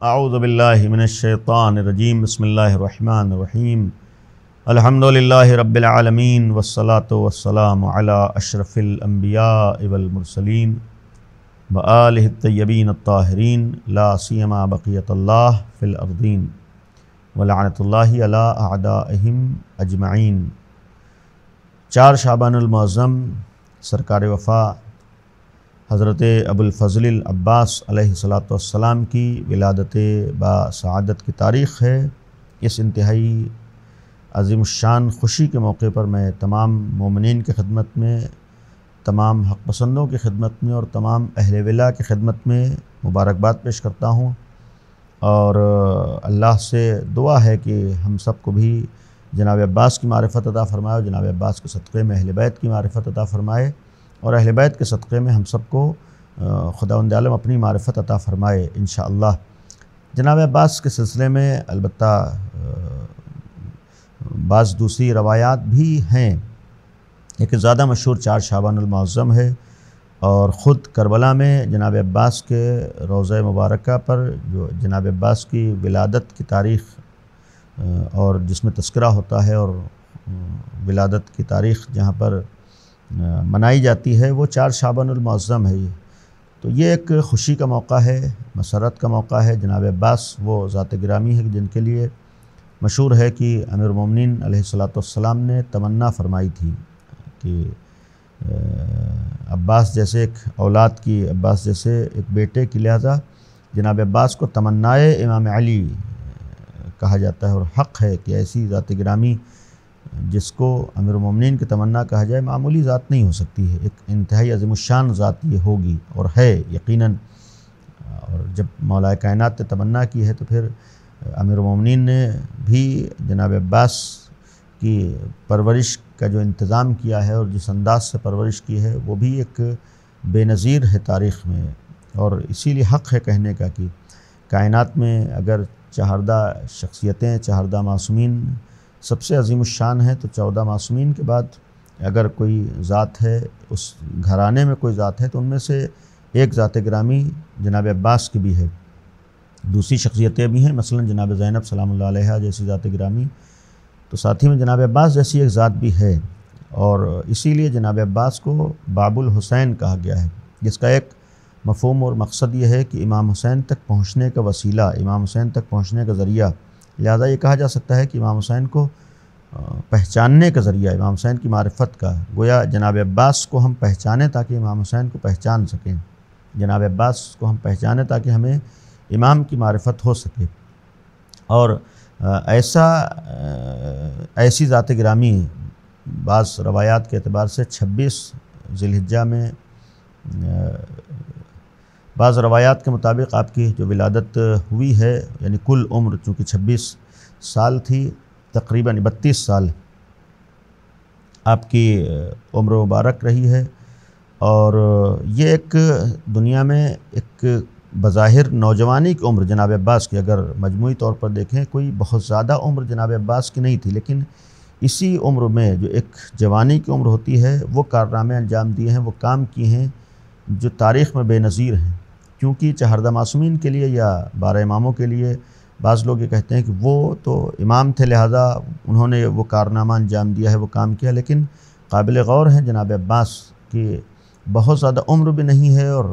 اعوذ باللہ من الشیطان الرجیم بسم اللہ الرحمن الرحیم الحمدللہ رب العالمین والصلاة والسلام علی اشرف الانبیاء والمرسلین وآلہ الطیبین الطاہرین لا سیما بقیت اللہ فی الارضین ولعنت اللہ علی اعدائہم اجمعین۔ 4 شعبان المعظم سرکار وفا حضرت ابو الفضل العباس علیہ السلام کی ولادت با سعادت کی تاریخ ہے۔ اس انتہائی عظیم الشان خوشی کے موقع پر میں تمام مومنین کی خدمت میں، تمام حق پسندوں کی خدمت میں اور تمام اہل ولا کی خدمت میں مبارکباد پیش کرتا ہوں، اور اللہ سے دعا ہے کہ ہم سب کو بھی جناب عباس کی معرفت عطا فرمائے اور جناب عباس کے صدقے میں اہل بیت کی معرفت عطا فرمائے، اور اہل بیت کے صدقے میں ہم سب کو خداوند عالم اپنی معرفت عطا فرمائے انشاءاللہ۔ جناب عباس کے سلسلے میں البتہ بعض دوسری روایات بھی ہیں، ایک زیادہ مشہور 4 شعبان المعظم ہے، اور خود کربلا میں جناب عباس کے روضہ مبارکہ پر جو جناب عباس کی ولادت کی تاریخ اور جس میں تذکرہ ہوتا ہے، اور ولادت کی تاریخ جہاں پر منائی جاتی ہے وہ 4 شعبان المعظم ہے۔ تو یہ ایک خوشی کا موقع ہے، مسرت کا موقع ہے۔ جناب عباس وہ ذات گرامی ہے جن کے لیے مشہور ہے کہ امیر المومنین علیہ السلام نے تمنا فرمائی تھی کہ عباس جیسے ایک اولاد کی، عباس جیسے ایک بیٹے کی، لہذا جناب عباس کو تمنائے امام علی کہا جاتا ہے، اور حق ہے کہ ایسی ذات گرامی جس کو امیر المومنین کی تمنا کہا جائے معمولی ذات نہیں ہو سکتی ہے، ایک انتہائی عظیم الشان ذات یہ ہوگی اور ہے یقیناً۔ اور جب مولا کائنات نے تمنا کی ہے تو پھر امیر المومنین نے بھی جناب عباس کی پرورش کا جو انتظام کیا ہے اور جس انداز سے پرورش کی ہے وہ بھی ایک بے نظیر ہے تاریخ میں، اور اسی لیے حق ہے کہنے کا کہ کائنات میں اگر 14 شخصیتیں، 14 معصومین سب سے عظیم الشان ہے، تو 14 معصومین کے بعد اگر کوئی ذات ہے، اس گھرانے میں کوئی ذات ہے، تو ان میں سے ایک ذات گرامی جناب عباس کی بھی ہے۔ دوسری شخصیتیں بھی ہیں، مثلا جناب زینب سلام اللہ علیہا جیسی ذات گرامی، تو ساتھی میں جناب عباس جیسی ایک ذات بھی ہے، اور اسی لیے جناب عباس کو باب الحسین کہا گیا ہے، جس کا ایک مفہوم اور مقصد یہ ہے کہ امام حسین تک پہنچنے کا وسیلہ، امام حسین تک پہنچنے کا ذریعہ۔ لہذا یہ کہا جا سکتا ہے کہ امام حسین کو پہچاننے کا ذریعہ، امام حسین کی معرفت کا، گویا جناب عباس کو ہم پہچانیں تاکہ امام حسین کو پہچان سکیں، جناب عباس کو ہم پہچانیں تاکہ ہمیں امام کی معرفت ہو سکے۔ اور ایسی ذات گرامی بعض روایات کے اعتبار سے 26 ذی الحجہ میں، بعض روایات کے مطابق آپ کی جو ولادت ہوئی ہے، یعنی کل عمر چونکہ 26 سال تھی، تقریباً 32 سال آپ کی عمر مبارک رہی ہے، اور یہ ایک دنیا میں ایک بظاہر نوجوانی کی عمر جناب عباس کی، اگر مجموعی طور پر دیکھیں کوئی بہت زیادہ عمر جناب عباس کی نہیں تھی، لیکن اسی عمر میں جو ایک جوانی کی عمر ہوتی ہے وہ کارنامے انجام دیے ہیں، وہ کام کیے ہیں جو تاریخ میں بے نظیر ہیں۔ کیونکہ 14 معصومین کے لیے یا 12 اماموں کے لیے بعض لوگ یہ کہتے ہیں کہ وہ تو امام تھے لہذا انہوں نے وہ کارنامہ انجام دیا ہے، وہ کام کیا، لیکن قابل غور ہیں جناب عباس کی بہت زیادہ عمر بھی نہیں ہے، اور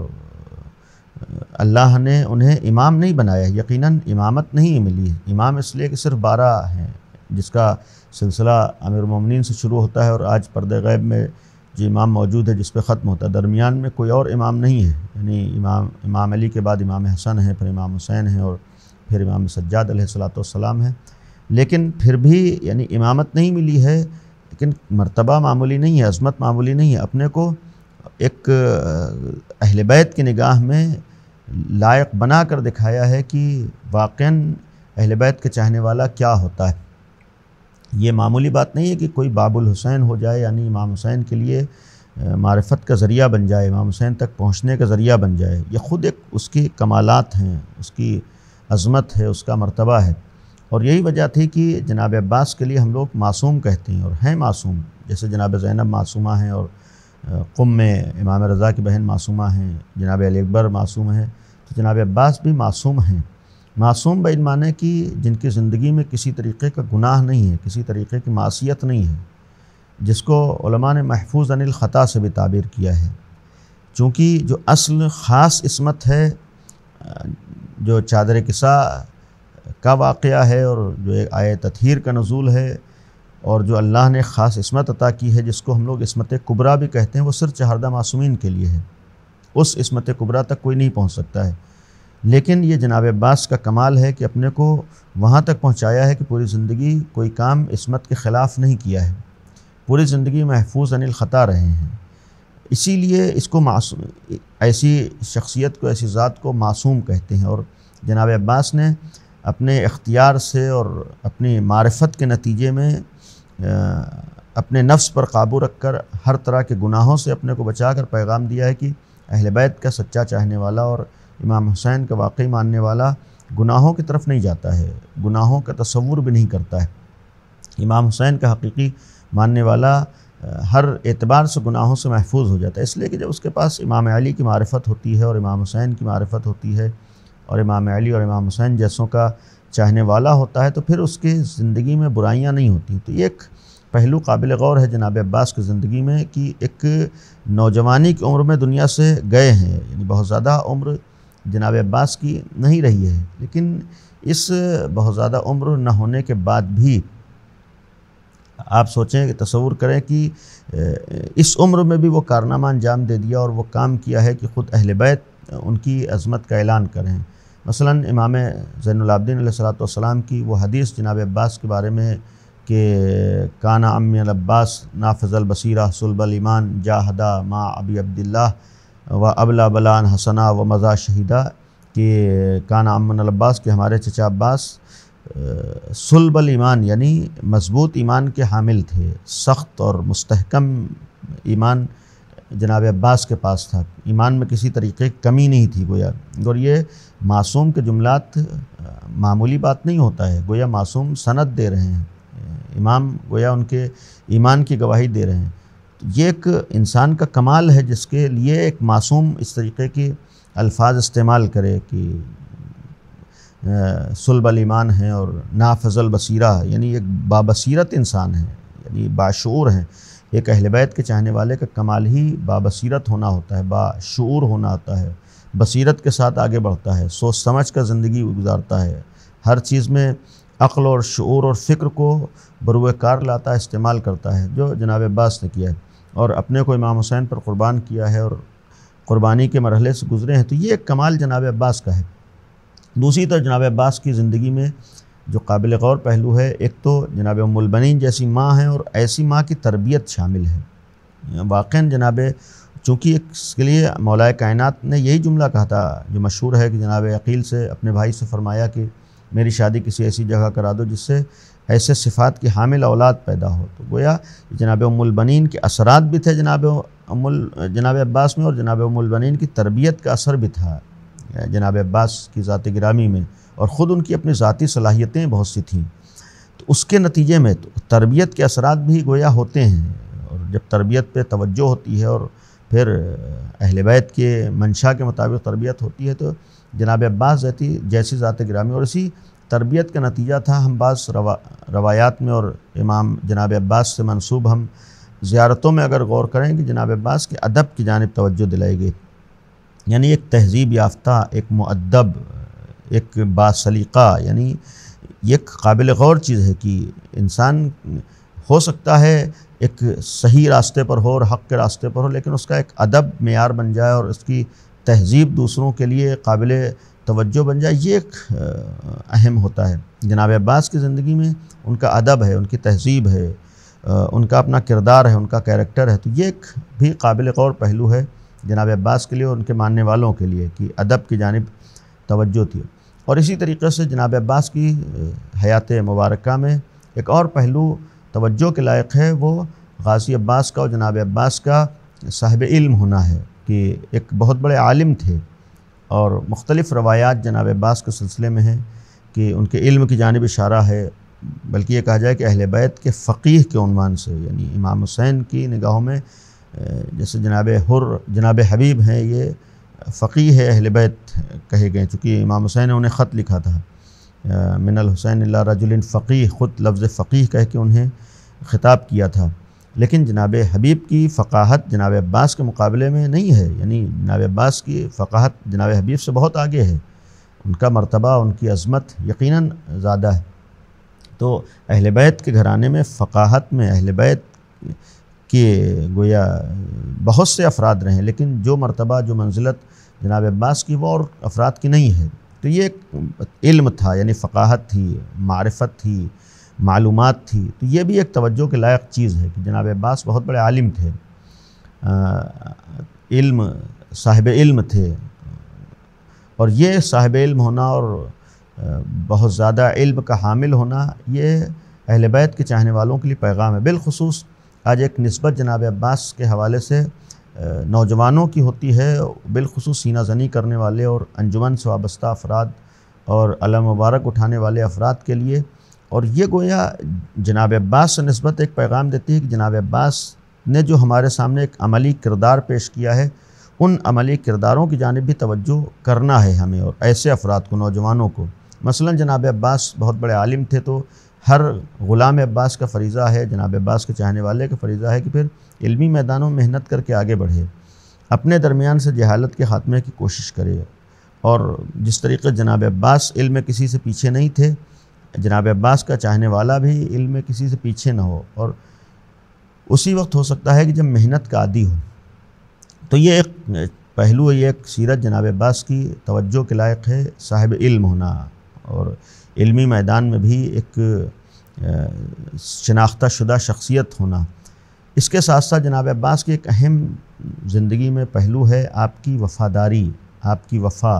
اللہ نے انہیں امام نہیں بنایا، یقیناً امامت نہیں ملی ہے، امام اس لیے کہ صرف 12 ہیں، جس کا سلسلہ امیر المومنین سے شروع ہوتا ہے اور آج پردہ غیب میں جو امام موجود ہے جس پہ ختم ہوتا ہے، درمیان میں کوئی اور امام نہیں ہے، یعنی امام علی کے بعد امام حسن ہے، پھر امام حسین ہیں، اور پھر امام سجاد علیہ السلام ہیں، لیکن پھر بھی یعنی امامت نہیں ملی ہے، لیکن مرتبہ معمولی نہیں ہے، عظمت معمولی نہیں ہے، اپنے کو ایک اہل بیت کی نگاہ میں لائق بنا کر دکھایا ہے کہ واقعاً اہل بیت کے چاہنے والا کیا ہوتا ہے۔ یہ معمولی بات نہیں ہے کہ کوئی باب الحسین ہو جائے، یعنی امام حسین کے لیے معرفت کا ذریعہ بن جائے، امام حسین تک پہنچنے کا ذریعہ بن جائے، یہ خود ایک اس کی کمالات ہیں، اس کی عظمت ہے، اس کا مرتبہ ہے۔ اور یہی وجہ تھی کہ جناب عباس کے لیے ہم لوگ معصوم کہتے ہیں، اور ہیں معصوم، جیسے جناب زینب معصومہ ہیں، اور قم میں امام رضا کی بہن معصومہ ہیں، جناب علی اکبر معصوم ہیں، تو جناب عباس بھی معصوم ہیں، معصوم بین معنی کہ جن کی زندگی میں کسی طریقے کا گناہ نہیں ہے، کسی طریقے کی معصیت نہیں ہے، جس کو علماء نے محفوظ عن الخطا سے بھی تعبیر کیا ہے، چونکہ جو اصل خاص عصمت ہے جو چادر کسا کا واقعہ ہے اور جو ایک آیہ تطہیر کا نزول ہے اور جو اللہ نے خاص عصمت عطا کی ہے جس کو ہم لوگ عصمت کبریٰ بھی کہتے ہیں، وہ صرف چہاردہ معصومین کے لیے ہے، اس عصمت کبریٰ تک کوئی نہیں پہنچ سکتا ہے۔ لیکن یہ جناب عباس کا کمال ہے کہ اپنے کو وہاں تک پہنچایا ہے کہ پوری زندگی کوئی کام عصمت کے خلاف نہیں کیا ہے، پوری زندگی محفوظ عن الخطا رہے ہیں، اسی لیے اس کو معصوم، ایسی شخصیت کو، ایسی ذات کو معصوم کہتے ہیں۔ اور جناب عباس نے اپنے اختیار سے اور اپنی معرفت کے نتیجے میں اپنے نفس پر قابو رکھ کر ہر طرح کے گناہوں سے اپنے کو بچا کر پیغام دیا ہے کہ اہل بیت کا سچا چاہنے والا اور امام حسین کا واقعی ماننے والا گناہوں کی طرف نہیں جاتا ہے، گناہوں کا تصور بھی نہیں کرتا ہے۔ امام حسین کا حقیقی ماننے والا ہر اعتبار سے گناہوں سے محفوظ ہو جاتا ہے، اس لیے کہ جب اس کے پاس امام علی کی معرفت ہوتی ہے اور امام حسین کی معرفت ہوتی ہے اور امام علی اور امام حسین جیسوں کا چاہنے والا ہوتا ہے تو پھر اس کی زندگی میں برائیاں نہیں ہوتی۔ تو یہ ایک پہلو قابل غور ہے جناب عباس کی زندگی میں کہ ایک نوجوانی کی عمر میں دنیا سے گئے ہیں، یعنی بہت زیادہ عمر جناب عباس کی نہیں رہی ہے، لیکن اس بہت زیادہ عمر نہ ہونے کے بعد بھی آپ سوچیں کہ تصور کریں کہ اس عمر میں بھی وہ کارنامہ انجام دے دیا اور وہ کام کیا ہے کہ خود اہل بیت ان کی عظمت کا اعلان کریں۔ مثلا امام زین العابدین علیہ السلام کی وہ حدیث جناب عباس کے بارے میں کہ کانا عمی العباس نافذ البصیرہ صلب الایمان جاہدہ ما ابی عبداللہ و ابلا بلان حسنا و مزا شہیدہ، کہ کانا عمی العباس کہ ہمارے چچا عباس صلب الایمان یعنی مضبوط ایمان کے حامل تھے، سخت اور مستحکم ایمان جناب عباس کے پاس تھا، ایمان میں کسی طریقے کی کمی نہیں تھی گویا۔ اور یہ معصوم کے جملات معمولی بات نہیں ہوتا ہے، گویا معصوم سند دے رہے ہیں، امام گویا ان کے ایمان کی گواہی دے رہے ہیں۔ یہ ایک انسان کا کمال ہے جس کے لیے ایک معصوم اس طریقے کی الفاظ استعمال کرے کہ صلب الایمان ہیں اور نافذ البصیرہ، یعنی ایک بابصیرت انسان ہے، یعنی باشعور ہیں۔ ایک اہل بیت کے چاہنے والے کا کمال ہی بابصیرت ہونا ہوتا ہے، باشعور ہونا ہوتا ہے، بصیرت کے ساتھ آگے بڑھتا ہے، سوچ سمجھ کر زندگی گزارتا ہے، ہر چیز میں عقل اور شعور اور فکر کو بروئے کار لاتا ہے، استعمال کرتا ہے، جو جناب عباس نے کیا ہے اور اپنے کو امام حسین پر قربان کیا ہے اور قربانی کے مرحلے سے گزرے ہیں۔ تو یہ ایک کمال جناب عباس کا ہے۔ دوسری طرف جناب عباس کی زندگی میں جو قابل غور پہلو ہے، ایک تو جناب ام البنین جیسی ماں ہیں اور ایسی ماں کی تربیت شامل ہے۔ واقعاً جناب چونکہ اس کے لیے مولا کائنات نے یہی جملہ کہا تھا جو مشہور ہے کہ جناب عقیل سے اپنے بھائی سے فرمایا کہ میری شادی کسی ایسی جگہ کرا دو جس سے ایسے صفات کی حامل اولاد پیدا ہو۔ تو گویا جناب ام البنین کے اثرات بھی تھے جناب عباس میں، اور جناب ام البنین کی تربیت کا اثر بھی تھا جناب عباس کی ذات گرامی میں، اور خود ان کی اپنی ذاتی صلاحیتیں بہت سی تھیں، تو اس کے نتیجے میں تو تربیت کے اثرات بھی گویا ہوتے ہیں، اور جب تربیت پہ توجہ ہوتی ہے اور پھر اہل بیت کے منشا کے مطابق تربیت ہوتی ہے تو جناب عباس جیسی ذات گرامی، اور اسی تربیت کا نتیجہ تھا ہم بعض روایات میں اور امام جناب عباس سے منسوب ہم زیارتوں میں اگر غور کریں کہ جناب عباس کے ادب کی جانب توجہ دلائی گئی، یعنی ایک تہذیب یافتہ، ایک مؤدب، ایک باسلیقہ، یعنی یہ ایک قابل غور چیز ہے کہ انسان ہو سکتا ہے ایک صحیح راستے پر ہو اور حق کے راستے پر ہو، لیکن اس کا ایک ادب معیار بن جائے اور اس کی تہذیب دوسروں کے لیے قابل توجہ بن جائے، یہ ایک اہم ہوتا ہے۔ جناب عباس کی زندگی میں ان کا ادب ہے، ان کی تہذیب ہے، ان کا اپنا کردار ہے، ان کا کیریکٹر ہے، تو یہ ایک بھی قابل غور پہلو ہے جناب عباس کے لیے اور ان کے ماننے والوں کے لیے کہ ادب کی جانب توجہ تھی۔ اور اسی طریقے سے جناب عباس کی حیات مبارکہ میں ایک اور پہلو توجہ کے لائق ہے، وہ غازی عباس کا اور جناب عباس کا صاحب علم ہونا ہے، کہ ایک بہت بڑے عالم تھے، اور مختلف روایات جناب عباس کے سلسلے میں ہیں کہ ان کے علم کی جانب اشارہ ہے، بلکہ یہ کہا جائے کہ اہل بیت کے فقیہ کے عنوان سے، یعنی امام حسین کی نگاہوں میں جیسے جناب حبیب ہیں، یہ فقیہ ہے اہل بیت کہے گئے، چونکہ امام حسین نے انہیں خط لکھا تھا، من الحسین الا رجل فقیہ، خود لفظ فقیہ کہہ کے انہیں خطاب کیا تھا۔ لیکن جناب حبیب کی فقاہت جناب عباس کے مقابلے میں نہیں ہے، یعنی جناب عباس کی فقاہت جناب حبیب سے بہت آگے ہے، ان کا مرتبہ، ان کی عظمت یقیناً زیادہ ہے۔ تو اہل بیت کے گھرانے میں فقاہت میں اہل بیت کے گویا بہت سے افراد رہے، لیکن جو مرتبہ جو منزلت جناب عباس کی وہ اور افراد کی نہیں ہے۔ تو یہ ایک علم تھا، یعنی فقاہت تھی، معرفت تھی، معلومات تھی، تو یہ بھی ایک توجہ کے لائق چیز ہے کہ جناب عباس بہت بڑے عالم تھے، صاحب علم تھے، اور یہ صاحب علم ہونا اور بہت زیادہ علم کا حامل ہونا یہ اہل بیت کے چاہنے والوں کے لیے پیغام ہے۔ بالخصوص آج ایک نسبت جناب عباس کے حوالے سے نوجوانوں کی ہوتی ہے، بالخصوص سینہ زنی کرنے والے اور انجمن سے وابستہ افراد اور علم مبارک اٹھانے والے افراد کے لیے، اور یہ گویا جناب عباس سے نسبت ایک پیغام دیتی ہے کہ جناب عباس نے جو ہمارے سامنے ایک عملی کردار پیش کیا ہے، ان عملی کرداروں کی جانب بھی توجہ کرنا ہے ہمیں، اور ایسے افراد کو، نوجوانوں کو۔ مثلا جناب عباس بہت بڑے عالم تھے، تو ہر غلام عباس کا فریضہ ہے، جناب عباس کے چاہنے والے کا فریضہ ہے کہ پھر علمی میدانوں میں محنت کر کے آگے بڑھے، اپنے درمیان سے جہالت کے خاتمے کی کوشش کرے، اور جس طریقے جناب عباس علم میں کسی سے پیچھے نہیں تھے، جناب عباس کا چاہنے والا بھی علم میں کسی سے پیچھے نہ ہو، اور اسی وقت ہو سکتا ہے کہ جب محنت کا عادی ہو۔ تو یہ ایک پہلو ہے، یہ ایک سیرت جناب عباس کی توجہ کے لائق ہے، صاحب علم ہونا اور علمی میدان میں بھی ایک شناختہ شدہ شخصیت ہونا۔ اس کے ساتھ ساتھ جناب عباس کی ایک اہم زندگی میں پہلو ہے آپ کی وفاداری، آپ کی وفا،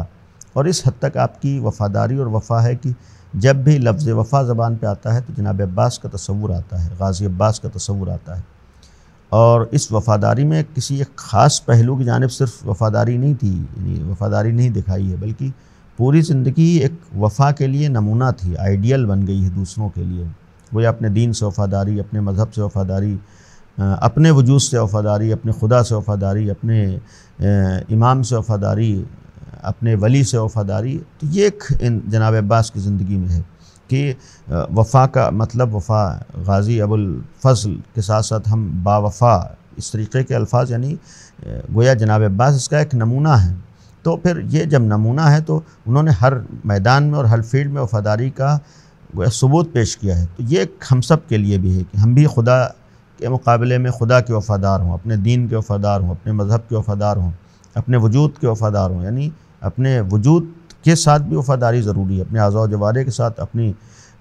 اور اس حد تک آپ کی وفاداری اور وفا ہے کہ جب بھی لفظ وفا زبان پہ آتا ہے تو جناب عباس کا تصور آتا ہے، غازی عباس کا تصور آتا ہے، اور اس وفاداری میں کسی ایک خاص پہلو کی جانب صرف وفاداری نہیں تھی، یعنی وفاداری نہیں دکھائی ہے، بلکہ پوری زندگی ایک وفا کے لیے نمونہ تھی، آئیڈیل بن گئی ہے دوسروں کے لیے۔ وہ اپنے دین سے وفاداری، اپنے مذہب سے وفاداری، اپنے وجود سے وفاداری، اپنے خدا سے وفاداری، اپنے امام سے وفاداری، اپنے ولی سے وفاداری، تو یہ ایک جناب عباس کی زندگی میں ہے کہ وفا کا مطلب وفا، غازی ابو الفضل کے ساتھ ساتھ ہم با وفا، اس طریقے کے الفاظ، یعنی گویا جناب عباس اس کا ایک نمونہ ہے۔ تو پھر یہ جب نمونہ ہے تو انہوں نے ہر میدان میں اور ہر فیلڈ میں وفاداری کا گویا ثبوت پیش کیا ہے۔ تو یہ ایک ہم سب کے لیے بھی ہے کہ ہم بھی خدا کے مقابلے میں خدا کے وفادار ہوں، اپنے دین کے وفادار ہوں، اپنے مذہب کے وفادار ہوں، اپنے وجود کے وفادار ہوں، یعنی اپنے وجود کے ساتھ بھی وفاداری ضروری ہے، اپنے اعضاء و جوارح کے ساتھ، اپنی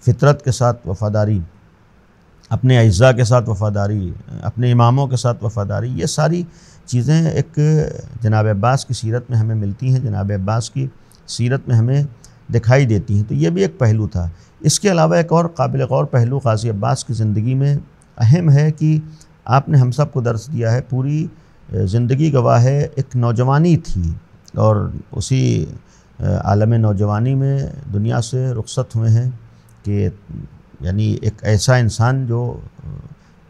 فطرت کے ساتھ وفاداری، اپنے اعزاء کے ساتھ وفاداری، اپنے اماموں کے ساتھ وفاداری، یہ ساری چیزیں ایک جناب عباس کی سیرت میں ہمیں ملتی ہیں، جناب عباس کی سیرت میں ہمیں دکھائی دیتی ہیں۔ تو یہ بھی ایک پہلو تھا۔ اس کے علاوہ ایک اور قابل غور پہلو غازی عباس کی زندگی میں اہم ہے کہ آپ نے ہم سب کو درس دیا ہے، پوری زندگی گواہ ہے، ایک نوجوانی تھی، اور اسی عالم نوجوانی میں دنیا سے رخصت ہوئے ہیں کہ یعنی ایک ایسا انسان جو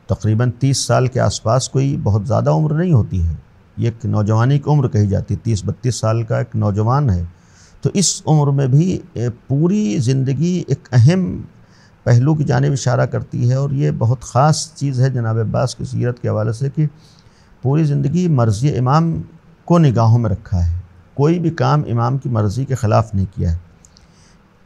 تقریباً 30 سال کے آس پاس، کوئی بہت زیادہ عمر نہیں ہوتی ہے، یہ ایک نوجوانی کی عمر کہی جاتی ہے، 30-32 سال کا ایک نوجوان ہے، تو اس عمر میں بھی پوری زندگی ایک اہم پہلو کی جانب اشارہ کرتی ہے، اور یہ بہت خاص چیز ہے جناب عباس کی سیرت کے حوالے سے کہ پوری زندگی مرضی امام کو نگاہوں میں رکھا ہے، کوئی بھی کام امام کی مرضی کے خلاف نہیں کیا ہے،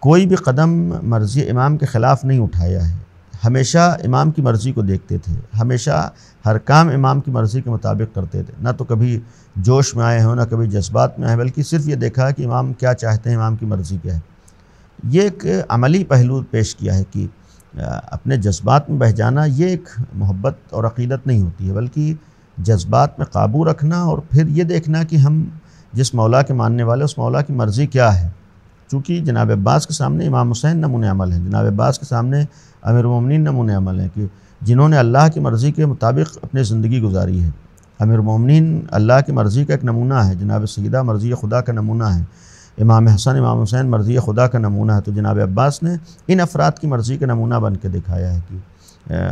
کوئی بھی قدم مرضی امام کے خلاف نہیں اٹھایا ہے، ہمیشہ امام کی مرضی کو دیکھتے تھے، ہمیشہ ہر کام امام کی مرضی کے مطابق کرتے تھے، نہ تو کبھی جوش میں آئے ہوں، نہ کبھی جذبات میں آئے، بلکہ صرف یہ دیکھا کہ امام کیا چاہتے ہیں، امام کی مرضی کیا ہے۔ یہ ایک عملی پہلو پیش کیا ہے کہ اپنے جذبات میں بہہ جانا یہ ایک محبت اور عقیدت نہیں ہوتی ہے، بلکہ جذبات میں قابو رکھنا، اور پھر یہ دیکھنا کہ ہم جس مولا کے ماننے والے اس مولا کی مرضی کیا ہے۔ چونکہ جناب عباس کے سامنے امام حسین نمونۂ عمل ہیں، جناب عباس کے سامنے امیر المومنین نمونۂ عمل ہیں کہ جنہوں نے اللہ کی مرضی کے مطابق اپنی زندگی گزاری ہے۔ امیر المومنین اللہ کی مرضی کا ایک نمونہ ہے، جناب سیدہ مرضی خدا کا نمونہ ہے، امام حسن امام حسین مرضی خدا کا نمونہ ہے۔ تو جناب عباس نے ان افراد کی مرضی کا نمونہ بن کے دکھایا ہے کہ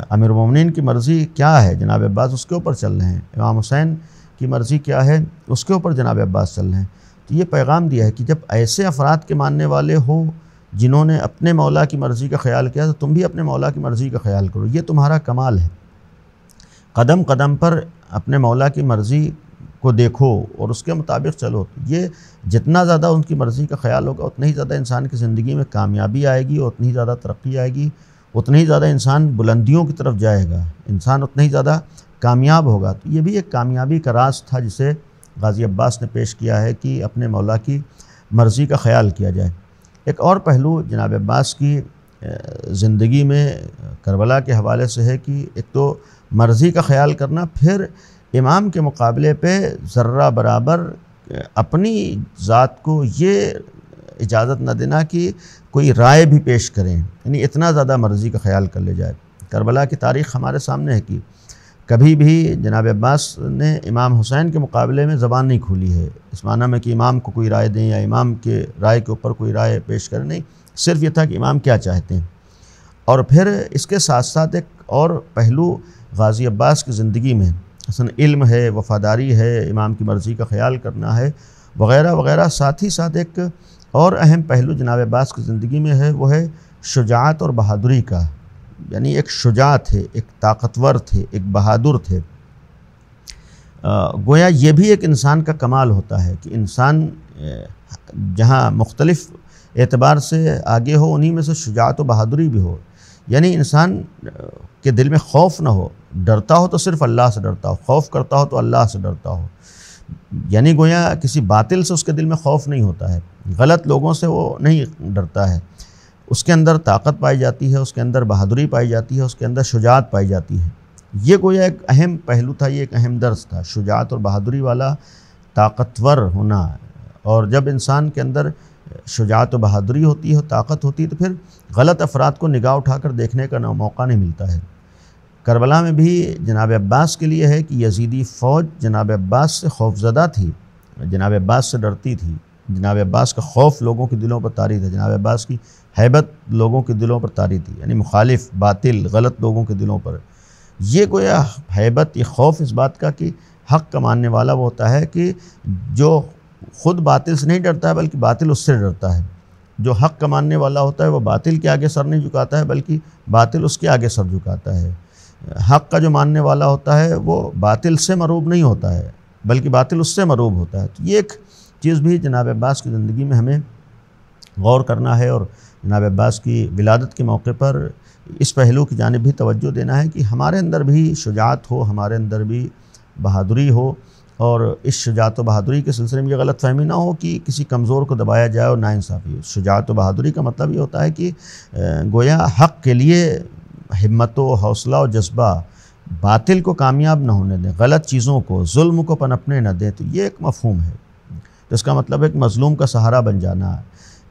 امیر المومنین کی مرضی کیا ہے، جناب عباس اس کے اوپر چل رہے ہیں، امام حسین کی مرضی کیا ہے اس کے اوپر جناب عباس چل رہے ہیں۔ تو یہ پیغام دیا ہے کہ جب ایسے افراد کے ماننے والے ہو جنہوں نے اپنے مولا کی مرضی کا خیال کیا، تو تم بھی اپنے مولا کی مرضی کا خیال کرو، یہ تمہارا کمال ہے۔ قدم قدم پر اپنے مولا کی مرضی کو دیکھو اور اس کے مطابق چلو۔ یہ جتنا زیادہ ان کی مرضی کا خیال ہوگا اتنا ہی زیادہ انسان کی زندگی میں کامیابی آئے گی، اتنی ہی زیادہ ترقی آئے گی، اتنا ہی زیادہ انسان بلندیوں کی طرف جائے گا، انسان اتنا ہی زیادہ کامیاب ہوگا۔ تو یہ بھی ایک کامیابی کا راز تھا جسے غازی عباس نے پیش کیا ہے کہ اپنے مولا کی مرضی کا خیال کیا جائے۔ ایک اور پہلو جناب عباس کی زندگی میں کربلا کے حوالے سے ہے کہ ایک تو مرضی کا خیال کرنا، پھر امام کے مقابلے پہ ذرہ برابر اپنی ذات کو یہ اجازت نہ دینا کہ کوئی رائے بھی پیش کریں، یعنی اتنا زیادہ مرضی کا خیال کر لے جائے۔ کربلا کی تاریخ ہمارے سامنے ہے کہ کبھی بھی جناب عباس نے امام حسین کے مقابلے میں زبان نہیں کھولی ہے، اس معنی میں کہ امام کو کوئی رائے دیں یا امام کے رائے کے اوپر کوئی رائے پیش کریں، نہیں، صرف یہ تھا کہ امام کیا چاہتے ہیں۔ اور پھر اس کے ساتھ ساتھ ایک اور پہلو غازی عباس کی زندگی میں مثلا علم ہے، وفاداری ہے، امام کی مرضی کا خیال کرنا ہے، وغیرہ وغیرہ۔ ساتھ ہی ساتھ ایک اور اہم پہلو جناب عباس کی زندگی میں ہے، وہ ہے شجاعت اور بہادری کا، یعنی ایک شجاع تھے، ایک طاقتور تھے، ایک بہادر تھے۔ گویا یہ بھی ایک انسان کا کمال ہوتا ہے کہ انسان جہاں مختلف اعتبار سے آگے ہو، انہی میں سے شجاعت و بہادری بھی ہو، یعنی انسان کے دل میں خوف نہ ہو، ڈرتا ہو تو صرف اللہ سے ڈرتا ہو، خوف کرتا ہو تو اللہ سے ڈرتا ہو، یعنی گویا کسی باطل سے اس کے دل میں خوف نہیں ہوتا ہے، غلط لوگوں سے وہ نہیں ڈرتا ہے، اس کے اندر طاقت پائی جاتی ہے، اس کے اندر بہادری پائی جاتی ہے، اس کے اندر شجاعت پائی جاتی ہے۔ یہ گویا ایک اہم پہلو تھا، یہ ایک اہم درس تھا، شجاعت اور بہادری والا طاقتور ہونا۔ اور جب انسان کے اندر شجاعت و بہادری ہوتی ہے، طاقت ہوتی ہے، تو پھر غلط افراد کو نگاہ اٹھا کر دیکھنے کا موقع نہیں ملتا ہے۔ کربلا میں بھی جناب عباس کے لیے ہے کہ یزیدی فوج جناب عباس سے خوفزدہ تھی، جناب عباس سے ڈرتی تھی، جناب عباس کا خوف لوگوں کے دلوں پر طاری تھا، جناب عباس کی ہیبت لوگوں کے دلوں پر طاری تھی، یعنی مخالف، باطل، غلط لوگوں کے دلوں پر۔ یہ گویا ہیبت، یہ خوف اس بات کا کہ حق کا ماننے والا وہ ہوتا ہے کہ جو خود باطل سے نہیں ڈرتا ہے بلکہ باطل اس سے ڈرتا ہے۔ جو حق کا ماننے والا ہوتا ہے وہ باطل کے آگے سر نہیں جھکاتا ہے بلکہ باطل اس کے آگے سر جھکاتا ہے۔ حق کا جو ماننے والا ہوتا ہے وہ باطل سے مروب نہیں ہوتا ہے بلکہ باطل اس سے مروب ہوتا ہے۔ تو یہ ایک چیز بھی جناب عباس کی زندگی میں ہمیں غور کرنا ہے، اور جناب عباس کی ولادت کے موقع پر اس پہلو کی جانب بھی توجہ دینا ہے کہ ہمارے اندر بھی شجاعت ہو، ہمارے اندر بھی بہادری ہو، اور اس شجاعت و بہادری کے سلسلے میں یہ غلط فہمی نہ ہو کہ کسی کمزور کو دبایا جائے اور ناانصافی ہو۔ شجاعت و بہادری کا مطلب یہ ہوتا ہے کہ گویا حق کے لیے ہمت و حوصلہ و جذبہ، باطل کو کامیاب نہ ہونے دیں، غلط چیزوں کو، ظلم کو پنپنے نہ دیں۔ تو یہ ایک مفہوم ہے، تو اس کا مطلب ایک مظلوم کا سہارا بن جانا،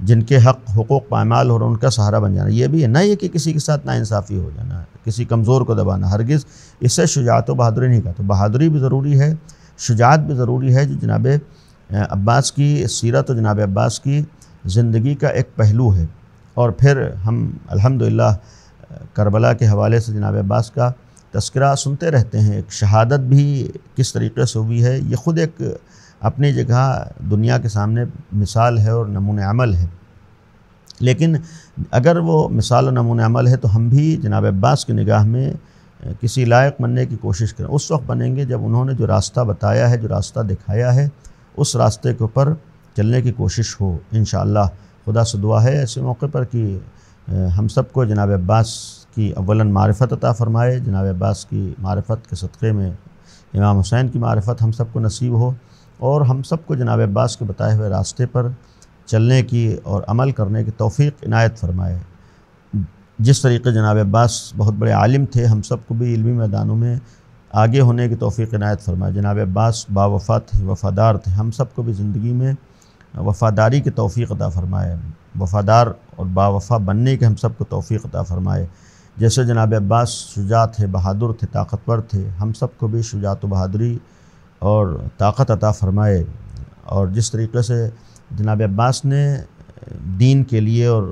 جن کے حقوق پامال ہو رہے ہیں ان کا سہارا بن جانا۔ یہ بھی ہے، نہ یہ کہ کسی کے ساتھ ناانصافی ہو جانا، کسی کمزور کو دبانا، ہرگز اس سے شجاعت و بہادری نہیں کہا۔ تو بہادری بھی ضروری ہے، شجاعت بھی ضروری ہے، جو جناب عباس کی سیرت و جناب عباس کی زندگی کا ایک پہلو ہے۔ اور پھر ہم الحمدللہ کربلا کے حوالے سے جناب عباس کا تذکرہ سنتے رہتے ہیں، ایک شہادت بھی کس طریقے سے ہوئی ہے، یہ خود ایک اپنی جگہ دنیا کے سامنے مثال ہے اور نمونہ عمل ہے۔ لیکن اگر وہ مثال و نمونہ عمل ہے تو ہم بھی جناب عباس کی نگاہ میں کسی لائق بننے کی کوشش کریں۔ اس وقت بنیں گے جب انہوں نے جو راستہ بتایا ہے، جو راستہ دکھایا ہے، اس راستے کے اوپر چلنے کی کوشش ہو۔ انشاءاللہ خدا سے دعا ہے ایسے موقع پر کہ ہم سب کو جناب عباس کی اولاً معرفت عطا فرمائے، جناب عباس کی معرفت کے صدقے میں امام حسین کی معرفت ہم سب کو نصیب ہو، اور ہم سب کو جناب عباس کے بتائے ہوئے راستے پر چلنے کی اور عمل کرنے کی توفیق عنایت فرمائے۔ جس طریقے جناب عباس بہت بڑے عالم تھے، ہم سب کو بھی علمی میدانوں میں آگے ہونے کی توفیق عنایت فرمائے۔ جناب عباس باوفا تھے، وفادار تھے، ہم سب کو بھی زندگی میں وفاداری کی توفیق عطا فرمائے، وفادار اور باوفا بننے کے ہم سب کو توفیق عطا فرمائے۔ جیسے جناب عباس شجاع تھے، بہادر تھے، طاقتور تھے، ہم سب کو بھی شجاعت و بہادری اور طاقت عطا فرمائے۔ اور جس طریقے سے جناب عباس نے دین کے لیے اور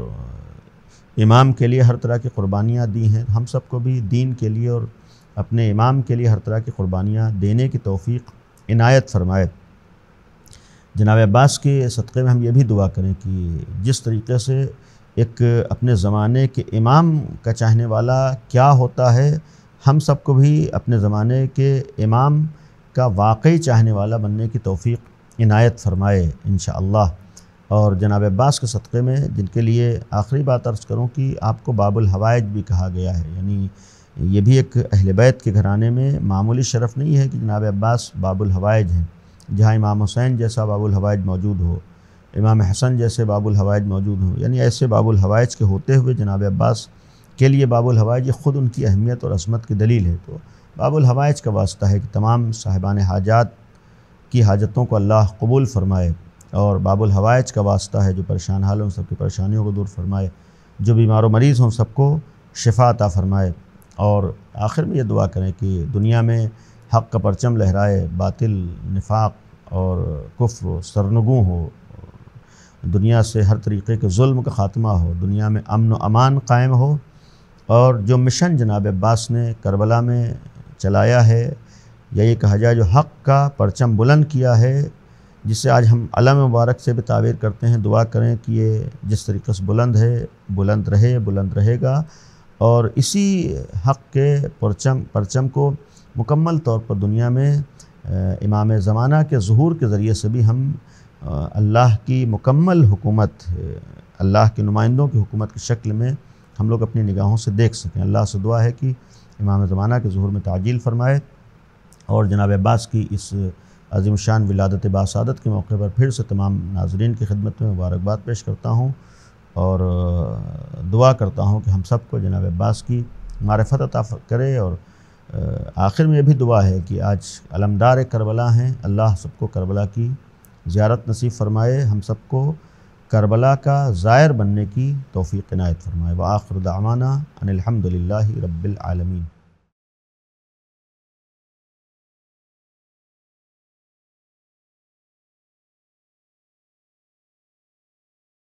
امام کے لیے ہر طرح کی قربانیاں دی ہیں، ہم سب کو بھی دین کے لیے اور اپنے امام کے لیے ہر طرح کی قربانیاں دینے کی توفیق عنایت فرمائے۔ جناب عباس کے صدقے میں ہم یہ بھی دعا کریں کہ جس طریقے سے ایک اپنے زمانے کے امام کا چاہنے والا کیا ہوتا ہے، ہم سب کو بھی اپنے زمانے کے امام کا واقعی چاہنے والا بننے کی توفیق عنایت فرمائے انشاءاللہ۔ اور جناب عباس کے صدقے میں جن کے لیے آخری بات عرض کروں کہ آپ کو باب الحوائج بھی کہا گیا ہے، یعنی یہ بھی ایک اہل بیت کے گھرانے میں معمولی شرف نہیں ہے کہ جناب عباس باب الحوائج ہیں۔ جہاں امام حسین جیسا باب الحوائج موجود ہو، امام حسن جیسے باب الحوائج موجود ہوں، یعنی ایسے باب الحوائج کے ہوتے ہوئے جناب عباس کے لیے باب الحوائج یہ خود ان کی اہمیت اور عظمت کی دلیل ہے۔ تو باب الحوائج کا واسطہ ہے کہ تمام صاحبان حاجات کی حاجتوں کو اللہ قبول فرمائے، اور باب الحوائج کا واسطہ ہے جو پریشان حال ہوں سب کی پریشانیوں کو دور فرمائے، جو بیمار و مریض ہوں سب کو شفا عطا فرمائے۔ اور آخر میں یہ دعا کریں کہ دنیا میں حق کا پرچم لہرائے، باطل، نفاق اور کفر و سرنگوں ہو، دنیا سے ہر طریقے کے ظلم کا خاتمہ ہو، دنیا میں امن و امان قائم ہو، اور جو مشن جناب عباس نے کربلا میں چلایا ہے، یا یہ کہا جائے جو حق کا پرچم بلند کیا ہے، جسے آج ہم علم مبارک سے بھی تعبیر کرتے ہیں، دعا کریں کہ یہ جس طریقے سے بلند ہے، بلند رہے، بلند رہے گا، اور اسی حق کے پرچم کو مکمل طور پر دنیا میں امام زمانہ کے ظہور کے ذریعے سے بھی ہم اللہ کی مکمل حکومت، اللہ کے نمائندوں کی حکومت کی شکل میں ہم لوگ اپنی نگاہوں سے دیکھ سکیں۔ اللہ سے دعا ہے کہ امام زمانہ کے ظہور میں تعجیل فرمائے، اور جناب عباس کی اس عظیم شان ولادت باسعادت کے موقع پر پھر سے تمام ناظرین کی خدمت میں مبارکباد پیش کرتا ہوں، اور دعا کرتا ہوں کہ ہم سب کو جناب عباس کی معرفت عطا کرے۔ اور آخر میں یہ بھی دعا ہے کہ آج علمدار کربلا ہیں، اللہ سب کو کربلا کی زیارت نصیب فرمائے، ہم سب کو کربلا کا زائر بننے کی توفیق عنایت فرمائے۔ وآخر دعوانا ان الحمد للہ رب العالمین۔